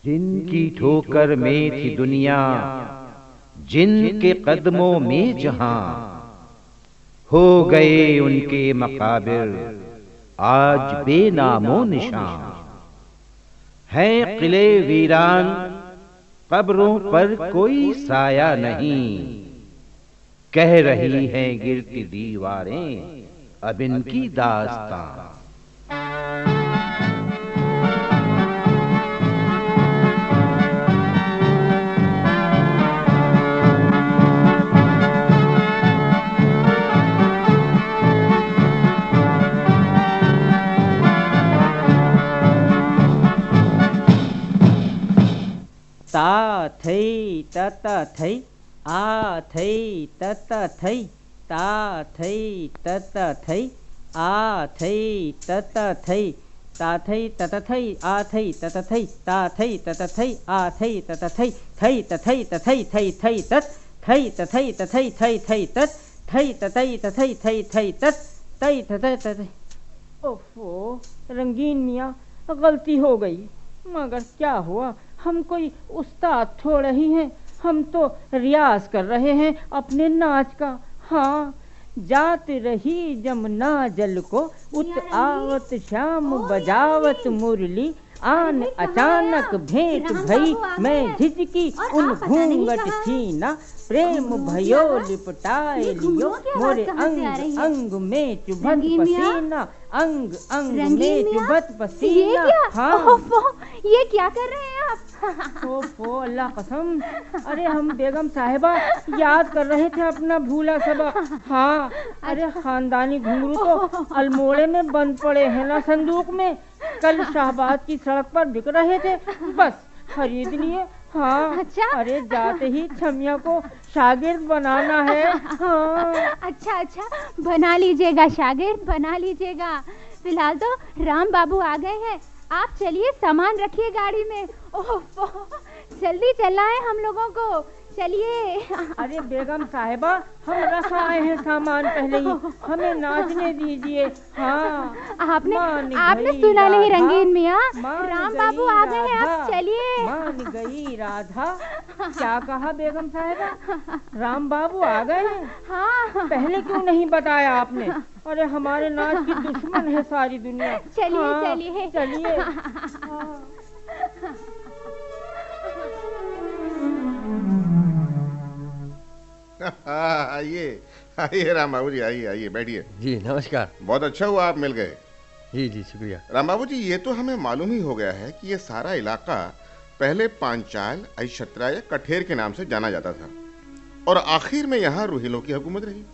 जिनकी ठोकर में थी दुनिया, जिनके कदमों में जहां, हो गए उनके मकाबिर आज बेनामो निशान। हैं किले वीरान, कब्रों पर कोई साया नहीं, कह रही हैं गिरती दीवारें अब इनकी दास्तां। ता थई तत थई आ थई तत थई ता थई तत थई आ थई तत थई ता थई तत थई आ थई तत थई ता थई तत थई आ थई तत थई तथई तथई थई थई तत थई तथई तथई थई थई तत थई तथई तथई थई थई तत थई तथई तथई। ओफो रंगीन मियाँ, गलती हो गई, मगर क्या हुआ, हम कोई उस्ताद थोड़े ही हैं, हम तो रियाज कर रहे हैं अपने नाच का। हाँ, जात रही जमुना जल को उत आवत श्याम बजावत मुरली, आन अचानक भेंट भई मैं झिझकी उन घूंघट छीना, प्रेम भयो लिपटाए लियो मोरे अंग अंग में चुभत पसीना, अंग अंग में चुभत पसीना। हाँ, ये क्या कर रहे हैं आप? ओफो अल्लाह कसम, अरे हम बेगम साहिबा याद कर रहे थे अपना भूला सबक। हाँ, अरे खानदानी घुंघरू तो अल्मोड़े में बंद पड़े हैं ना संदूक में, कल शाहबाद की सड़क पर बिक रहे थे, बस खरीद लिए। हाँ, अच्छा? अरे जाते ही छमिया को शागिर्द बनाना है। हाँ। अच्छा, बना लीजिएगा शागिर्द, बना लीजिएगा। फिलहाल तो राम बाबू आ गए हैं, आप चलिए सामान रखिए गाड़ी में। ओह, जल्दी चलना है हम लोगों को, चलिए। अरे बेगम साहिबा, हम रख आए हैं सामान पहले ही, हमें नाचने दीजिए। हाँ, आपने सुना नहीं रंगीन मियाँ, राम बाबू आ गए हैं, आप चलिए। मान गई राधा। क्या कहा बेगम साहिबा, राम बाबू आ गए हैं? हाँ। पहले क्यों नहीं बताया आपने? अरे हमारे नाच की दुश्मन है सारी दुनिया। चलिए। हाँ, चलिए चलिए। आइए आइए राम बाबू जी, आइए आइए, बैठिए। जी नमस्कार। बहुत अच्छा हुआ आप मिल गए। जी शुक्रिया। राम बाबू जी, ये तो हमें मालूम ही हो गया है कि ये सारा इलाका पहले पांचाल, ऐशत्रा या कठेर के नाम से जाना जाता था, और आखिर में यहाँ रोहिलों की हुकूमत रही।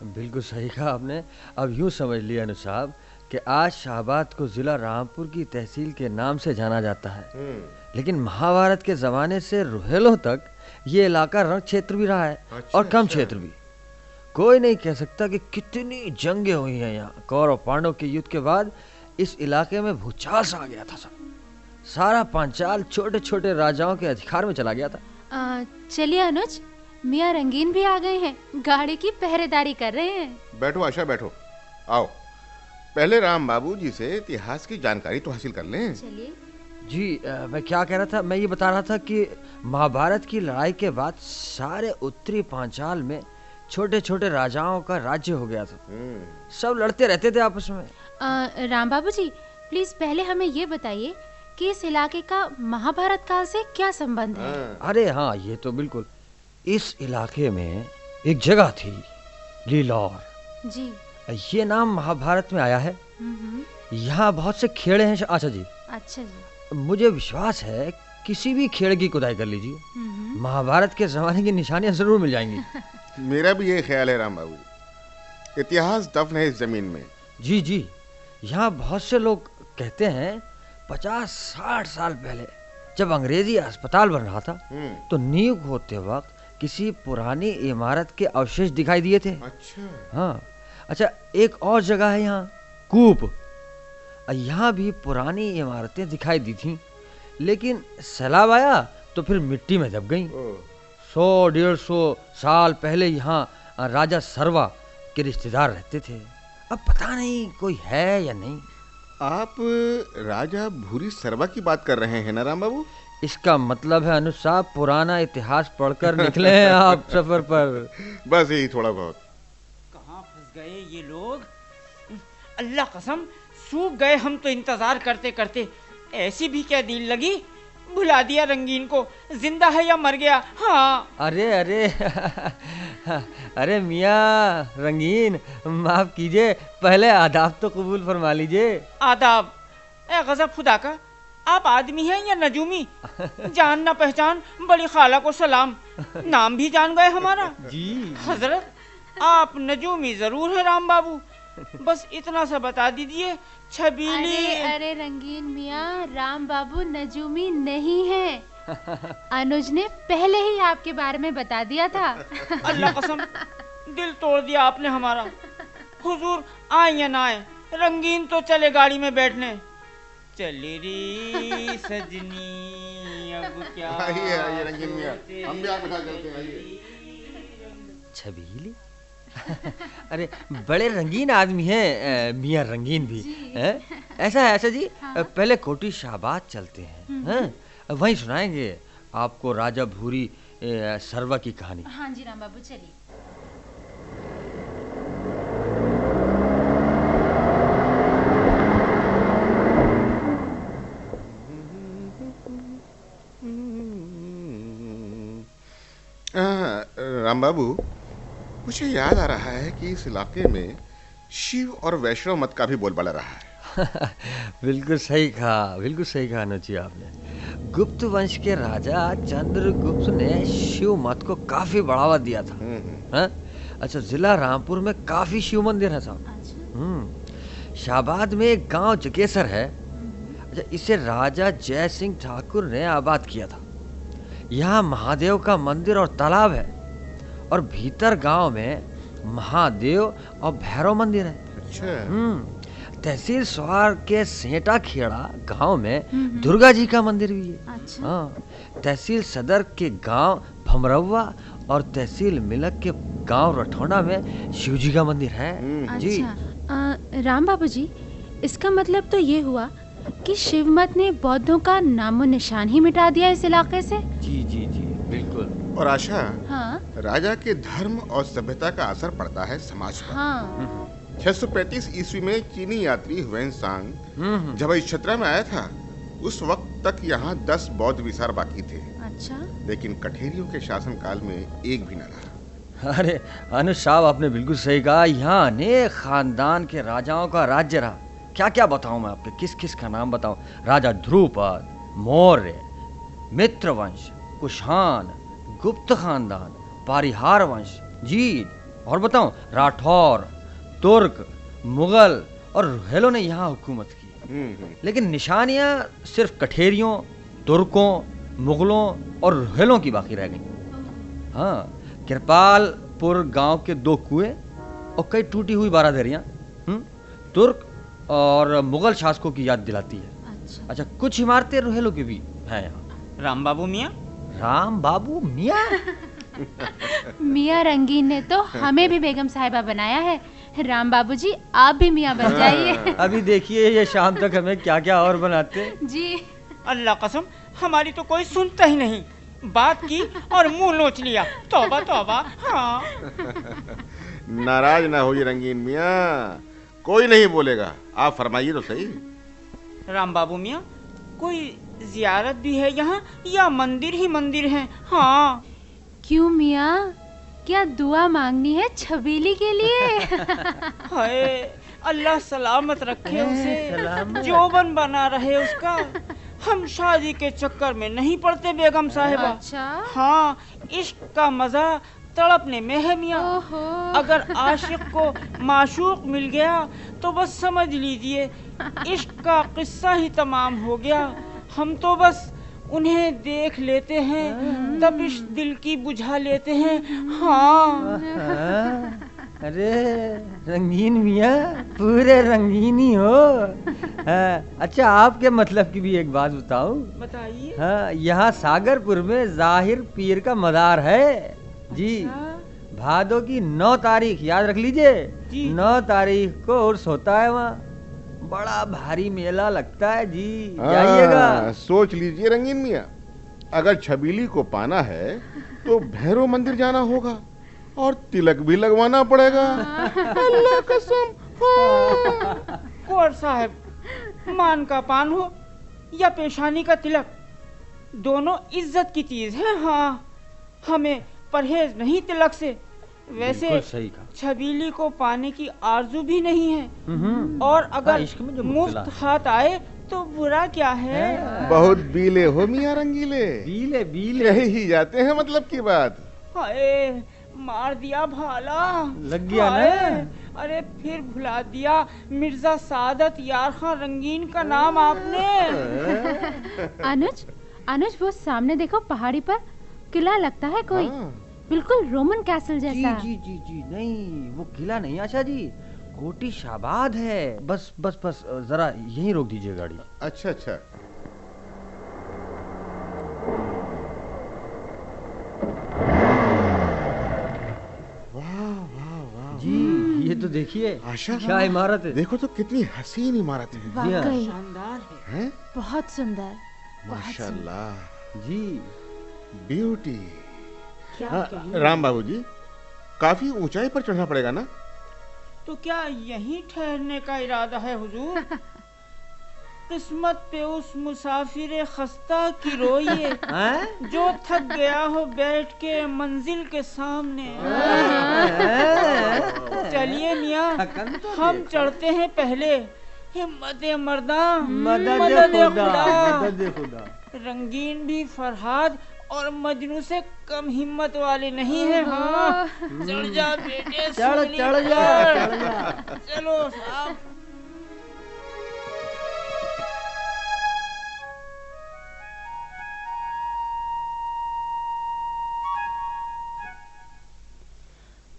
बिल्कुल सही कहा आपने। अब यूँ समझ लिया अनु साहब कि आज शाहबाद को जिला रामपुर की तहसील के नाम से जाना जाता है, लेकिन महाभारत के ज़माने से रोहिलों तक ये इलाका रण क्षेत्र भी रहा है। अच्छा, और कम क्षेत्र भी। कोई नहीं कह सकता कि कितनी जंगें हुई हैं यहाँ। कौरव पांडव के युद्ध के बाद इस इलाके में भूचाल सा आ गया था। सारा पांचाल छोटे छोटे राजाओं के अधिकार में चला गया था। चलिए अनुज, मियाँ रंगीन भी आ गए हैं, गाड़ी की पहरेदारी कर रहे हैं। बैठो आशा, बैठो। आओ, पहले राम बाबू जी से इतिहास की जानकारी तो हासिल कर लें। चलिए। जी मैं क्या कह रहा था, मैं ये बता रहा था कि महाभारत की लड़ाई के बाद सारे उत्तरी पांचाल में छोटे छोटे राजाओं का राज्य हो गया था। सब लड़ते रहते थे आपस में। राम बाबू जी, प्लीज पहले हमें ये बताइए कि इस इलाके का महाभारत काल से क्या संबंध है? अरे हाँ, ये तो बिल्कुल। इस इलाके में एक जगह थी, लीलौर जी। ये नाम महाभारत में आया है। यहाँ बहुत से खेड़े हैं। अच्छा जी। अच्छा जी। मुझे विश्वास है किसी भी खेड़ की खुदाई कर लीजिए, महाभारत के जमाने की निशानियां जरूर मिल जाएंगी। मेरा भी यही ख्याल है राम बाबू जी, इतिहास दफन है इस जमीन में। जी, यहाँ बहुत से लोग कहते हैं 50-60 साल पहले जब अंग्रेजी अस्पताल बन रहा था तो नींव होते वक्त किसी पुरानी इमारत के अवशेष दिखाई दिए थे। अच्छा। हाँ, अच्छा, एक और जगह है यहाँ, कूप। यहाँ भी पुरानी इमारतें दिखाई दी थीं, लेकिन सैलाब आया तो फिर मिट्टी में दब गईं। 100-150 साल पहले यहाँ राजा सरवा के रिश्तेदार रहते थे। अब पता नहीं कोई है या नहीं। आप राजा भूरी सरवा की बात कर रहे हैं ना राम बाबू? इसका मतलब है अनुज साहब पुराना इतिहास पढ़कर निकले हैं आप सफर पर। बस यही थोड़ा बहुत। कहाँ फंस गए ये लोग? अल्लाह कसम सूख गए हम तो इंतजार करते करते। ऐसी भी क्या डील लगी? भुला दिया रंगीन को, जिंदा है या मर गया। हाँ अरे अरे अरे मियाँ रंगीन, माफ कीजिए, पहले आदाब तो कबूल फरमा लीजिए। आदाब? ए गजब खुदा का, आप आदमी हैं या नजूमी? जान ना पहचान, बड़ी खाला को सलाम। नाम भी जान गए हमारा। जी हजरत आप नजूमी जरूर है राम बाबू, बस इतना सा बता दीजिए। छबीली। अरे रंगीन मियाँ, राम बाबू नजूमी नहीं है। अनुज ने पहले ही आपके बारे में बता दिया था। अल्लाह कसम दिल तोड़ दिया आपने हमारा। हुजूर आए या ना आए, रंगीन तो चले गाड़ी में बैठने। चली री सजनी अब क्या। आइए आइए रंगीन मियाँ, हम भी आपके साथ चलते हैं, आइए। छबीली अरे बड़े रंगीन आदमी हैं मियाँ रंगीन भी हैं? ऐसा है जी। हाँ। पहले कोठी शाहबाद चलते हैं, वहीं सुनाएंगे आपको राजा भूरी सरवा की कहानी। हाँ जी राम बाबू चलिए। राम बाबू, मुझे याद आ रहा है कि इस इलाके में शिव और वैष्णव मत का भी बोलबाला रहा है। बिल्कुल सही कहा अनुज जी आपने। गुप्त वंश के राजा चंद्रगुप्त ने शिव मत को काफी बढ़ावा दिया था। हाँ? अच्छा, जिला रामपुर में काफी शिव मंदिर है साहब। शाहबाद में एक गांव जगेसर है। अच्छा, इसे राजा जय सिंह ठाकुर ने आबाद किया था। यहाँ महादेव का मंदिर और तालाब है, और भीतर गांव में महादेव और भैरव मंदिर है। अच्छा। तहसील स्वार के सेंटा खेड़ा गांव में दुर्गा जी का मंदिर भी है। अच्छा। हाँ, तहसील सदर के गांव भमरवा और तहसील मिलक के गांव रठौड़ा में शिव जी का मंदिर है। जी। अच्छा, राम बाबू जी, इसका मतलब तो ये हुआ कि शिव मत ने बौद्धों का नामो निशान ही मिटा दिया इस इलाके से। जी जी जी बिल्कुल। और आशा, हाँ राजा के धर्म और सभ्यता का असर पड़ता है समाज पर। हाँ। 635 ईस्वी में चीनी यात्री ह्वेनसांग जब इस क्षेत्र में आया था, उस वक्त तक यहाँ 10 बौद्ध विहार बाकी थे। अच्छा। लेकिन कठेरियों के शासन काल में एक भी न रहा। अरे अनुज साहब, आपने बिल्कुल सही कहा। यहाँ अनेक खानदान के राजाओं का राज्य रहा। क्या क्या बताऊं मैं आपके, किस किस का नाम बताऊं? राजा ध्रुपद, मौर्य, मित्र वंश, कुषाण, गुप्त खानदान, पारिहार वंश, जी, और बताऊं राठौर, तुर्क, मुगल और रुहेलों ने यहाँ हुकूमत की। लेकिन निशानियां सिर्फ कठेरियों, तुर्कों, मुगलों और रुहेलों की बाकी रह गई। हाँ, कृपालपुर गांव के 2 कुएं और कई टूटी हुई बारादरियां तुर्क और मुगल शासकों की याद दिलाती है। अच्छा, कुछ इमारतें रुहेलों की भी हैं यहाँ। राम बाबू मियाँ। राम बाबू मियाँ? मियाँ रंगीन ने तो हमें भी बेगम साहिबा बनाया है। राम बाबू जी, आप भी मियाँ बन जाइए। अभी देखिए ये शाम तक हमें क्या क्या और बनाते जी। अल्लाह कसम हमारी तो कोई सुनता ही नहीं। बात की और मुंह नोच लिया। तौबा तौबा। हाँ। नाराज ना होइए रंगीन मियाँ, कोई नहीं बोलेगा, आप फरमाइए तो सही। राम बाबू मियाँ, कोई जियारत भी है यहाँ या मंदिर ही मंदिर है? हाँ। क्यों मियाँ, क्या दुआ मांगनी है छबीली के लिए? हाय, अल्लाह सलामत रखे उसे, जोबन बना रहे उसका। हम शादी के चक्कर में नहीं पड़ते बेगम साहिबा। अच्छा। हाँ, इश्क का मजा तड़पने में है मियाँ। अगर आशिक को माशूक मिल गया तो बस समझ लीजिए इश्क का किस्सा ही तमाम हो गया। हम तो बस उन्हें देख लेते हैं, तपिश दिल की बुझा लेते हैं। हाँ। अरे रंगीन मियाँ, पूरे रंगीन ही हो। अच्छा, आपके मतलब की भी एक बात बताऊं? बताइए। हाँ, यहाँ सागरपुर में जाहिर पीर का मदार है। जी। भादो की 9 तारीख याद रख लीजिए। 9 तारीख को उर्स होता है वहाँ। बड़ा भारी मेला लगता है जी, जाइएगा। सोच लीजिए रंगीन मियाँ, अगर छबीली को पाना है तो भैरव मंदिर जाना होगा और तिलक भी लगवाना पड़ेगा। अल्लाह कसम। कुंवर साहब, मान का पान हो या पेशानी का तिलक, दोनों इज्जत की चीज है। हाँ, हमें परहेज नहीं तिलक से। वैसे सही कहा। छबीली को पाने की आरजू भी नहीं है, और अगर मुफ्त हाथ आए तो बुरा क्या है। बहुत बीले हो मियां रंगीले। बीले बीले यही ही जाते हैं मतलब की बात। हाय, मार दिया भाला, लग गया ना। अरे फिर भुला दिया मिर्जा सादत यार खां रंगीन का नाम आपने। अनुज, अनुज वो सामने देखो पहाड़ी पर किला लगता है कोई। बिल्कुल रोमन कैसल जैसा। जी जी जी, नहीं वो किला नहीं आशा जी, कोटी शाबाद है। बस बस बस जरा यहीं रोक दीजिए गाड़ी। अच्छा अच्छा। जी ये तो देखिए आशा, क्या इमारत है। देखो तो कितनी हसीन इमारत है। वाकई शानदार है। हैं? बहुत सुंदर। माशाल्लाह जी ब्यूटी। क्या राम बाबू जी, काफी ऊंचाई पर चढ़ना पड़ेगा ना? तो क्या यहीं ठहरने का इरादा है हुजूर? किस्मत पे उस मुसाफिर खस्ता की रोइए जो थक गया हो बैठ के मंजिल के सामने। चलिए मियाँ, हम चढ़ते हैं पहले। हिम्मत मर्दा, मदद खुदा। रंगीन भी फरहाद और मजनू से कम हिम्मत वाले नहीं है। हाँ, चढ़ जा बेटे, चढ़ जा। चलो साहब।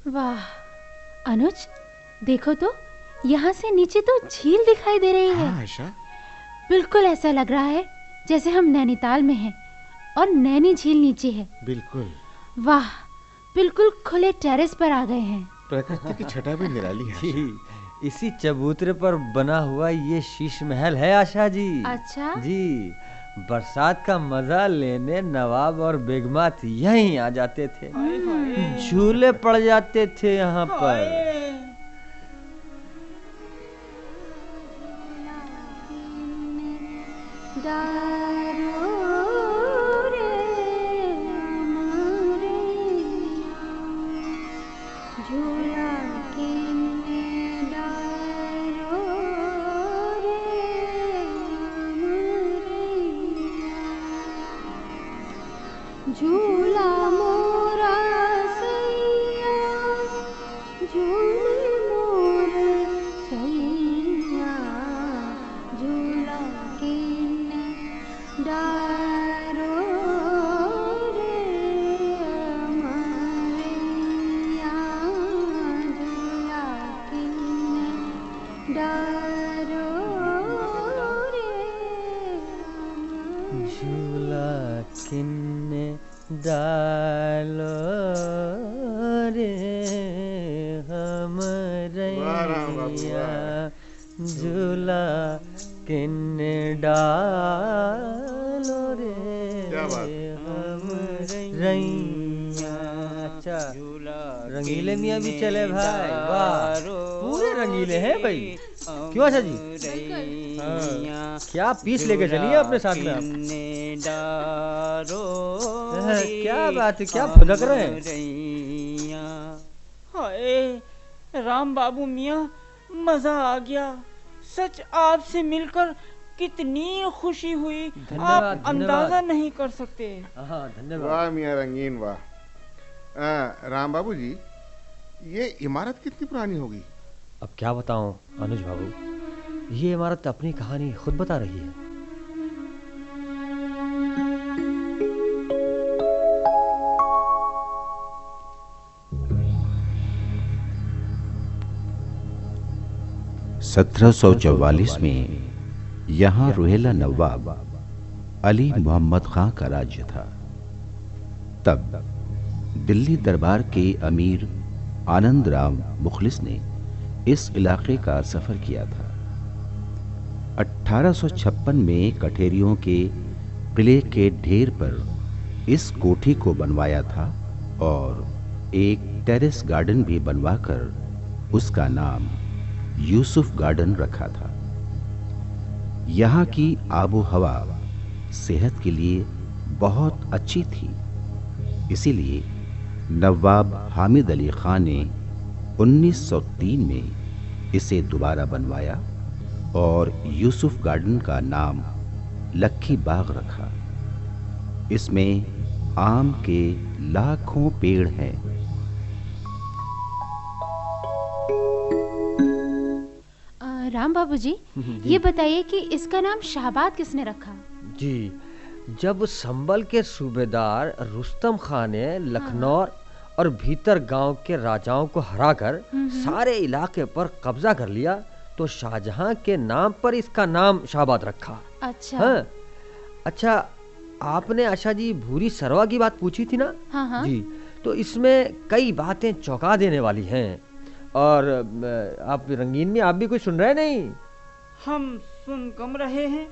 वाह अनुज, देखो तो यहाँ से नीचे तो झील दिखाई दे रही है। हाँ आशा, बिल्कुल ऐसा लग रहा है जैसे हम नैनीताल में हैं और नैनी झील नीचे है। बिल्कुल। वाह, बिल्कुल खुले टेरेस पर आ गए हैं। प्रकृति की छटा भी निराली है। जी, इसी चबूतरे पर बना हुआ ये शीश महल है आशा जी। अच्छा जी, बरसात का मजा लेने नवाब और बेगमात यहीं आ जाते थे। झूले पड़ जाते थे यहाँ पर। झूला मोरा सैया, झूले मोर सैया, झूला किने डारो रे अमरैया, झूला किने डारो रे झूला किन्ने डालो रे हमरैया, झूला किन्ने डालो रे हमरैया। अच्छा, रंगीले मियाँ भी चले भाई। वाह, पूरे रंगीले हैं भाई। क्यों आशा जी? हाँ, क्या पीस लेके चलिए अपने साथ में आप। क्या बात है, क्या फुदक रहे हैं? हाय राम बाबू मियाँ, मजा आ गया। सच आपसे मिलकर कितनी खुशी हुई, आप अंदाजा नहीं कर सकते। हाँ धन्यवाद। वाह मियां रंगीन वाह। राम बाबू जी, ये इमारत कितनी पुरानी होगी? अब क्या बताऊं अनुज बाबू, ये इमारत अपनी कहानी खुद बता रही है। (1744) में यहाँ रुहेला नवाब अली मोहम्मद खां का राज्य था। तब दिल्ली दरबार के अमीर आनंद राम मुखलिस ने इस इलाके का सफर किया था। 1856 में कठेरियों के किले के ढेर पर इस कोठी को बनवाया था और एक टेरेस गार्डन भी बनवाकर उसका नाम यूसुफ गार्डन रखा था। यहाँ की आबो हवा सेहत के लिए बहुत अच्छी थी, इसीलिए नवाब हामिद अली खान ने 1903 में इसे दोबारा बनवाया और यूसुफ गार्डन का नाम लक्की बाग रखा। इसमें आम के लाखों पेड़ हैं। राम बाबू जी, ये बताइए कि इसका नाम शाहबाद किसने रखा? जी, जब संभल के सूबेदार रुस्तम खान ने लखनऊ और भीतर गांव के राजाओं को हराकर सारे इलाके पर कब्जा कर लिया तो शाहजहां के नाम पर इसका नाम शाहबाद रखा। अच्छा। हाँ? अच्छा, आपने आशा जी भूरी सरवा की बात पूछी थी ना? हाँ हाँ। जी, तो इसमें कई बातें चौंका देने वाली हैं। और आप रंगीन में आप भी कुछ सुन रहे नहीं? हम सुन कम रहे हैं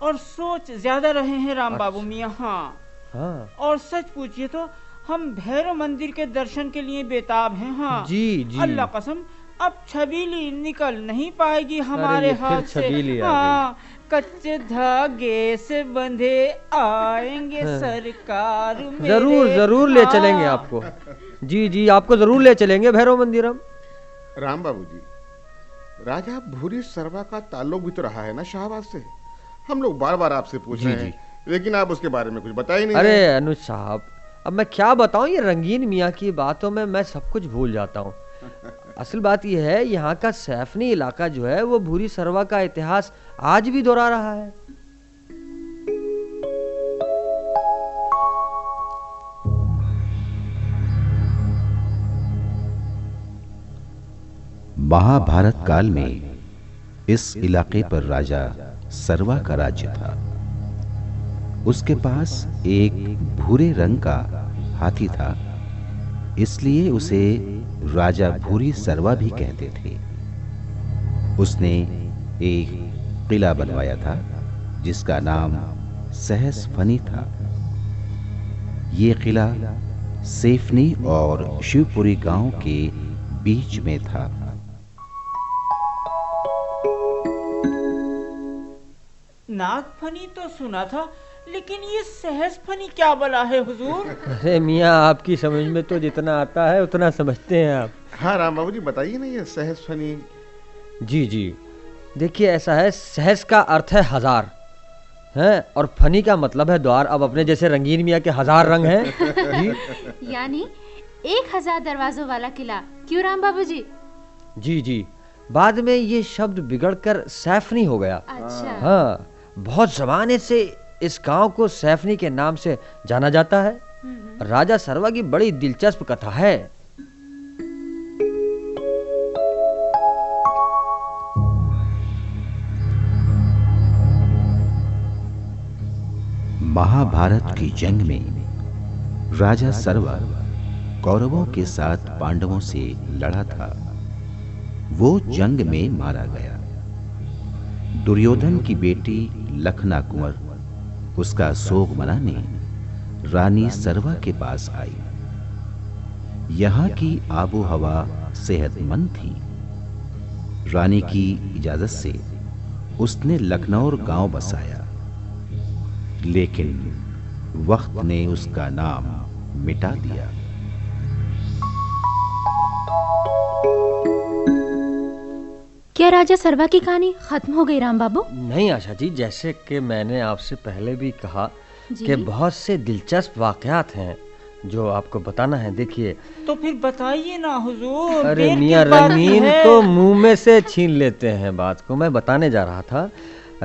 और सोच ज्यादा रहे हैं राम बाबू मियाँ। हाँ। और सच पूछिए तो हम भैरव मंदिर के दर्शन के लिए बेताब हैं। हाँ जी जी। अल्लाह कसम, अब छबीली निकल नहीं पाएगी हमारे हाथ से। हाँ, कच्चे धागे से बंधे आएंगे सरकार मेरे। जरूर जरूर ले चलेंगे आपको। जी जी, आपको जरूर ले चलेंगे भैरव मंदिर हम। राम बाबू जी, राजा भूरी सरवा का ताल्लुक भी तो रहा है ना शाहबाद से। हम लोग बार बार आपसे पूछ रहे हैं, लेकिन आप उसके बारे में कुछ बता ही नहीं। अरे अनुज साहब, अब मैं क्या बताऊं, ये रंगीन मियाँ की बातों में मैं सब कुछ भूल जाता हूँ। असल बात यह है, यहाँ का सैफनी इलाका जो है वो भूरी सरवा का इतिहास आज भी दोहरा रहा है। महाभारत काल में इस इलाके पर राजा सरवा का राज्य था। उसके पास एक भूरे रंग का हाथी था, इसलिए उसे राजा भूरी सरवा भी कहते थे। उसने एक किला बनवाया था जिसका नाम सहस फनी था। ये किला सेफनी और शिवपुरी गांव के बीच में था। नागफनी तो सुना था, लेकिन ये सहस फनी क्या बला है हुजूर? अरे मियाँ, आपकी समझ में तो जितना आता है उतना समझते हैं आप। हाँ राम बाबू जी, बताइए ना ये सहस फनी। जी जी, देखिए ऐसा है, सहस का अर्थ है हजार है और फनी का मतलब है द्वार। अब अपने जैसे रंगीन मियाँ के हजार रंग हैं। जी यानी 1000 दरवाजों वाला किला, क्यों राम बाबू जी? जी जी, बाद में ये शब्द बिगड़कर सैफनी हो गया। अच्छा। हाँ, बहुत जमाने से इस गांव को सैफनी के नाम से जाना जाता है। राजा सरवा की बड़ी दिलचस्प कथा है। महाभारत की जंग में राजा सरवा कौरवों के साथ पांडवों से लड़ा था। वो जंग में मारा गया। दुर्योधन की बेटी लखना कुंवर उसका शोक मनाने रानी सरवा के पास आई। यहाँ की आबो हवा सेहतमंद थी। रानी की इजाजत से उसने लखनऊ गांव बसाया, लेकिन वक्त ने उसका नाम मिटा दिया। क्या राजा सरवा की कहानी खत्म हो गई राम बाबू? नहीं आशा जी, जैसे कि मैंने आपसे पहले भी कहा कि बहुत से दिलचस्प वाकयात हैं जो आपको बताना है। देखिए, तो फिर बताइए ना हुजूर। अरे मियाँ रंगीन तो मुंह में से छीन लेते हैं बात को। मैं बताने जा रहा था,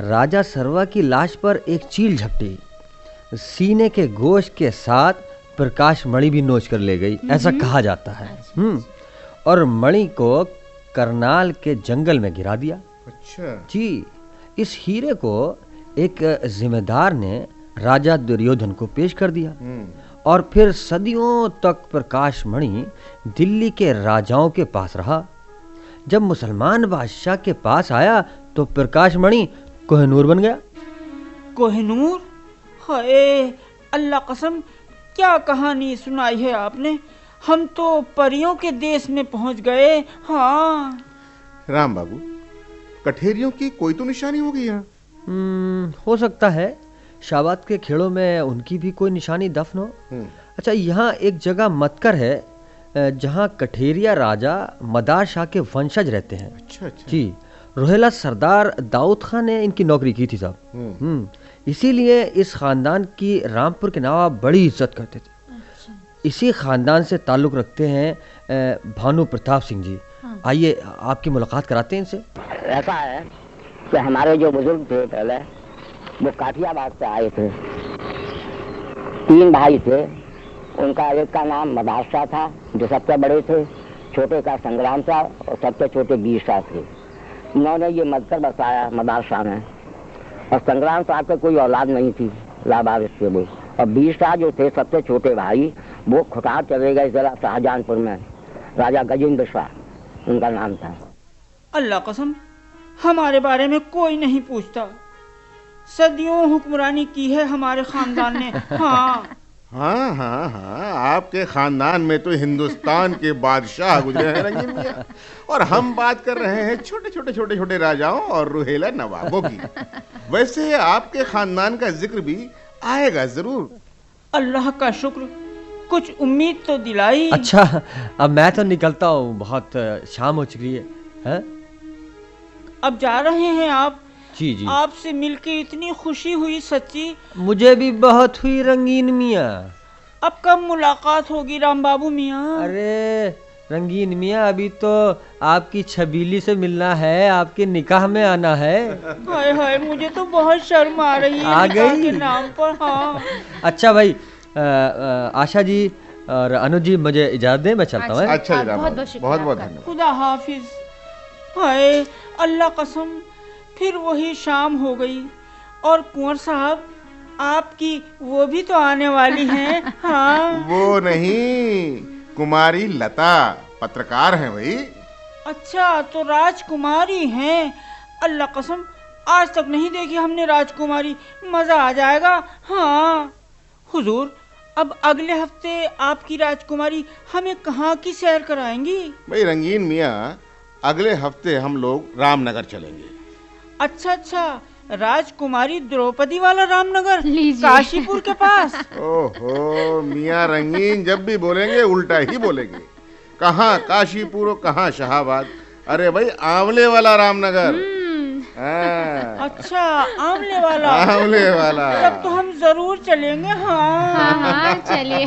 राजा सरवा की लाश पर एक चील झपटी, सीने के गोश्त के साथ प्रकाश मणि भी नोच कर ले गई, ऐसा कहा जाता है। और मणि को करनाल के जंगल में गिरा दिया। अच्छा जी, इस हीरे को एक जिम्मेदार ने राजा दुर्योधन को पेश कर दिया और फिर सदियों तक प्रकाश मणि दिल्ली के राजाओं के पास रहा। जब मुसलमान बादशाह के पास आया तो प्रकाश मणि कोहिनूर बन गया। कोहिनूर? हाय, अल्लाह कसम, क्या कहानी सुनाई है आपने। हम तो परियों के देश में पहुंच गए। हाँ राम बाबू, कठेरियों की कोई तो निशानी होगी यहाँ। हो सकता है शाबाद के खेड़ों में उनकी भी कोई निशानी दफन हो। अच्छा, यहाँ एक जगह मतकर है जहाँ कठेरिया राजा मदार शाह के वंशज रहते हैं। अच्छा अच्छा जी, रोहेला सरदार दाऊद खान ने इनकी नौकरी की थी साहब। इसीलिए इस खानदान की रामपुर के नवाब बड़ी इज्जत करते थे। इसी खानदान से ताल्लुक़ रखते हैं भानु प्रताप सिंह जी। आइए आपकी मुलाकात कराते हैं इनसे। ऐसा है कि हमारे जो बुजुर्ग थे पहले, वो काठियाबाद से आए थे। 3 भाई थे। उनका एक का नाम मदार शाह था, जो सबसे बड़े थे। छोटे का संग्राम शाह और सबसे छोटे वीर शाह थे। उन्होंने ये मदकर बसाया मदार शाह ने। और संग्राम शाह के कोई औलाद नहीं थी लावारिस थे वो। और वीर शाह जो थे सबसे छोटे भाई, वो खुटार चले गए जिला शाहजहानपुर में। राजा गजेंद्र शाह उनका नाम था। अल्लाह कसम, हमारे बारे में कोई नहीं पूछता। सदियों हुक्मरानी की है हमारे खानदान ने। हाँ हाँ हाँ हाँ, आपके खानदान में तो हिंदुस्तान के बादशाह गुजरे हैं रंगीन मियां। और हम बात कर रहे हैं छोटे छोटे राजाओं और रुहेला नवाबों की। वैसे आपके खानदान का जिक्र भी आएगा जरूर। अल्लाह का शुक्र, कुछ उम्मीद तो दिलाई। अच्छा, अब मैं तो निकलता हूँ, बहुत शाम हो चुकी है? अब जा रहे हैं आप? जी जी। आपसे मिलके इतनी खुशी हुई सच्ची। मुझे भी बहुत हुई रंगीन मियाँ। अब कब मुलाकात होगी राम बाबू मियाँ? अरे रंगीन मियाँ, अभी तो आपकी छबीली से मिलना है, आपके निकाह में आना है। हाय हाय, मुझे तो बहुत शर्म आ रही है आ निकाह गई के नाम पर। हाँ अच्छा भाई, आशा जी और अनु जी, मुझे इजाजत दें, मैं चलता हूँ। अच्छा जी, बहुत बहुत धन्यवाद। खुदा हाफिज। हाय अल्लाह कसम, फिर वही शाम हो गई। और कुंवर साहब, आपकी वो भी तो आने वाली हैं। हाँ वो नहीं, कुमारी लता पत्रकार हैं भाई। अच्छा, तो राजकुमारी हैं। अल्लाह कसम, आज तक नहीं देखी हमने राजकुमारी। मजा आ जाएगा। हाँ हुजूर, अब अगले हफ्ते आपकी राजकुमारी हमें कहाँ की सैर कराएंगी? भाई रंगीन मियाँ, अगले हफ्ते हम लोग रामनगर चलेंगे। अच्छा अच्छा, राजकुमारी द्रौपदी वाला रामनगर, लीजिए। काशीपुर के पास। ओहो मियाँ रंगीन, जब भी बोलेंगे उल्टा ही बोलेंगे। कहाँ काशीपुर और कहाँ शाहाबाद। अरे भाई, आंवले वाला रामनगर। अच्छा, आंवले वाला। आंवले वाला। तब तो हम जरूर चलेंगे। हाँ हाँ हाँ, चलिए।